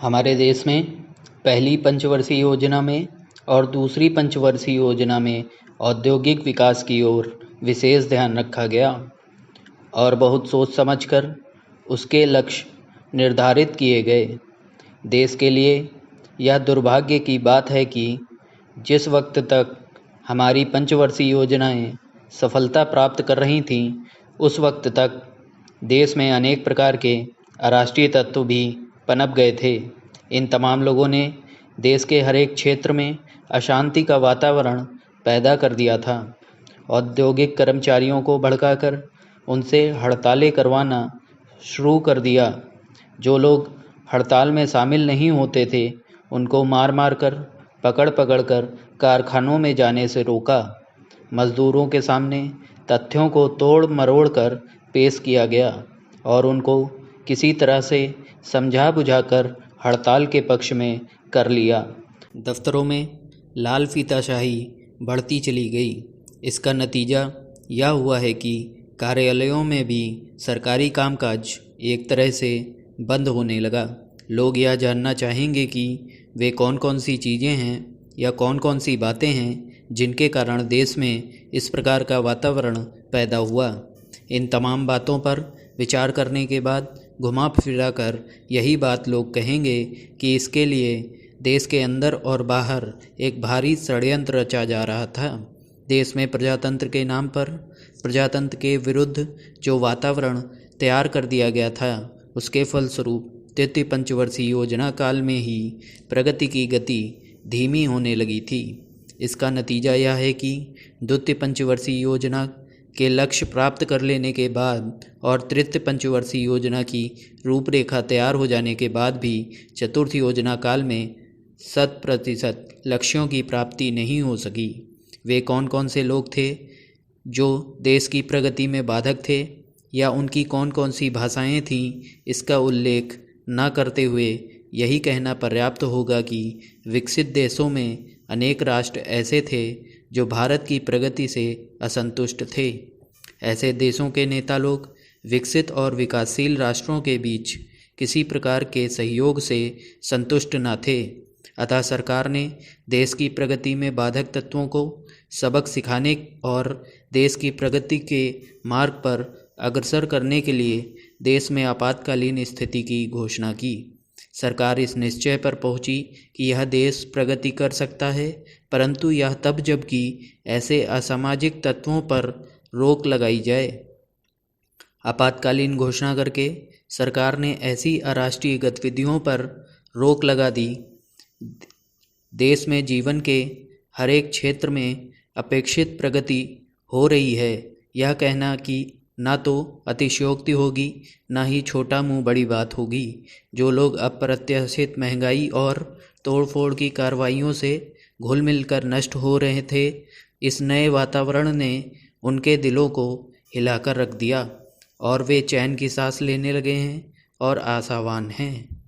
हमारे देश में पहली पंचवर्षीय योजना में और दूसरी पंचवर्षीय योजना में औद्योगिक विकास की ओर विशेष ध्यान रखा गया और बहुत सोच समझकर उसके लक्ष्य निर्धारित किए गए। देश के लिए यह दुर्भाग्य की बात है कि जिस वक्त तक हमारी पंचवर्षीय योजनाएं सफलता प्राप्त कर रही थीं, उस वक्त तक देश में अनेक प्रकार के अराष्ट्रीय तत्व भी पनप गए थे। इन तमाम लोगों ने देश के हर एक क्षेत्र में अशांति का वातावरण पैदा कर दिया था। औद्योगिक कर्मचारियों को भड़काकर उनसे हड़तालें करवाना शुरू कर दिया। जो लोग हड़ताल में शामिल नहीं होते थे, उनको मार मार कर पकड़ कर कारखानों में जाने से रोका। मजदूरों के सामने तथ्यों को तोड़ मरोड़ कर पेश किया गया और उनको किसी तरह से समझा बुझाकर हड़ताल के पक्ष में कर लिया। दफ्तरों में लाल फीताशाही बढ़ती चली गई। इसका नतीजा यह हुआ है कि कार्यालयों में भी सरकारी कामकाज एक तरह से बंद होने लगा। लोग यह जानना चाहेंगे कि वे कौन कौन सी चीज़ें हैं या कौन कौन सी बातें हैं जिनके कारण देश में इस प्रकार का वातावरण पैदा हुआ। इन तमाम बातों पर विचार करने के बाद घुमा फिरा कर यही बात लोग कहेंगे कि इसके लिए देश के अंदर और बाहर एक भारी षड्यंत्र रचा जा रहा था। देश में प्रजातंत्र के नाम पर प्रजातंत्र के विरुद्ध जो वातावरण तैयार कर दिया गया था, उसके फलस्वरूप तृतीय पंचवर्षीय योजना काल में ही प्रगति की गति धीमी होने लगी थी। इसका नतीजा यह है कि द्वितीय पंचवर्षीय योजना के लक्ष्य प्राप्त कर लेने के बाद और तृतीय पंचवर्षीय योजना की रूपरेखा तैयार हो जाने के बाद भी चतुर्थ योजना काल में 100% लक्ष्यों की प्राप्ति नहीं हो सकी। वे कौन कौन से लोग थे जो देश की प्रगति में बाधक थे या उनकी कौन कौन सी भाषाएं थीं, इसका उल्लेख न करते हुए यही कहना पर्याप्त होगा कि विकसित देशों में अनेक राष्ट्र ऐसे थे जो भारत की प्रगति से असंतुष्ट थे। ऐसे देशों के नेता लोग विकसित और विकासशील राष्ट्रों के बीच किसी प्रकार के सहयोग से संतुष्ट न थे। अतः सरकार ने देश की प्रगति में बाधक तत्वों को सबक सिखाने और देश की प्रगति के मार्ग पर अग्रसर करने के लिए देश में आपातकालीन स्थिति की घोषणा की। सरकार इस निश्चय पर पहुंची कि यह देश प्रगति कर सकता है, परंतु यह तब जबकि ऐसे असामाजिक तत्वों पर रोक लगाई जाए। आपातकालीन घोषणा करके सरकार ने ऐसी अराष्ट्रीय गतिविधियों पर रोक लगा दी। देश में जीवन के हर एक क्षेत्र में अपेक्षित प्रगति हो रही है, यह कहना कि ना तो अतिशयोक्ति होगी, ना ही छोटा मुंह बड़ी बात होगी। जो लोग अप्रत्याशित महंगाई और तोड़फोड़ की कार्रवाइयों से घुल मिलकर नष्ट हो रहे थे, इस नए वातावरण ने उनके दिलों को हिलाकर रख दिया और वे चैन की सांस लेने लगे हैं और आशावान हैं।